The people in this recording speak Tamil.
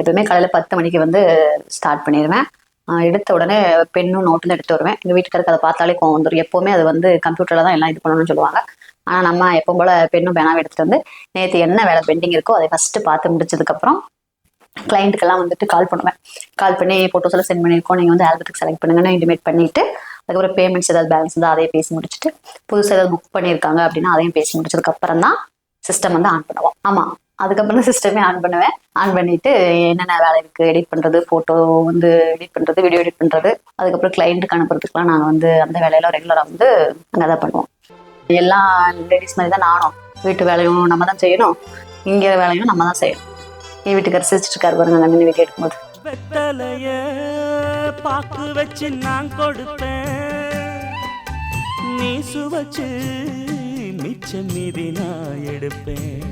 எப்பவுமே காலையில் 10 மணிக்கு வந்து ஸ்டார்ட் பண்ணிடுவேன். எடுத்த உடனே பெண்ணும் நோட்டுன்னு எடுத்து வருவேன். எங்கள் வீட்டுக்காருக்கு அதை பார்த்தாலே கோவம் வந்துடும். எப்போவுமே அது வந்து கம்ப்யூட்டரில் தான் எல்லாம் இது பண்ணணும்னு சொல்லுவாங்க. ஆனால் நம்ம எப்போ போல் பெண்ணும் பேனாவும் எடுத்துகிட்டு வந்து நேற்று என்ன வேலை பெண்டிங் இருக்கோ அதை ஃபஸ்ட்டு பார்த்து முடிச்சதுக்கப்புறம் கிளைண்ட்டுக்கெல்லாம் வந்துட்டு கால் பண்ணுவேன். கால் பண்ணி ஃபோட்டோஸ் எல்லாம் சென்ட் பண்ணியிருக்கோம், நீங்கள் வந்து ஆல்பத்துக்கு செலக்ட் பண்ணுங்கன்னு இன்டிமேட் பண்ணிவிட்டு, அதுக்கப்புறம் பேமெண்ட்ஸ் ஏதாவது பேலன்ஸ் இருந்தால் அதையும் பேசி முடிச்சுட்டு, புதுசாக ஏதாவது புக் பண்ணியிருக்காங்க அப்படின்னா அதையும் பேசி முடிச்சதுக்கப்புறம் தான் சிஸ்டம் வந்து ஆன் பண்ணுவோம். ஆமாம், அதுக்கப்புறம் தான் சிஸ்டமே ஆன் பண்ணுவேன். ஆன் பண்ணிவிட்டு என்னென்ன வேலை இருக்குது, எடிட் பண்ணுறது, ஃபோட்டோ வந்து எடிட் பண்ணுறது, வீடியோ எடிட் பண்ணுறது, அதுக்கப்புறம் கிளைண்ட்டுக்கு அனுப்புறதுக்குலாம் நாங்கள் வந்து அந்த வேலையெல்லாம் ரெகுலராக வந்து அங்கே தான் பண்ணுவோம். எல்லா லேடிஸ் மாதிரி தான் நானும். வீட்டு வேலையும் நம்ம தான் செய்யணும், இங்கே வேலையும் நம்ம தான் செய்யணும். என் வீட்டுக்கு சிரிச்சிட்டு இருக்காரு பாருங்க அந்த வீடியோ எடுக்கும்போது. வெத்தலைய பாக்கு வச்சு நான் கொடுப்பேன், நீ சுவச்சு மிச்சம் மீதி நான் எடுப்பேன்.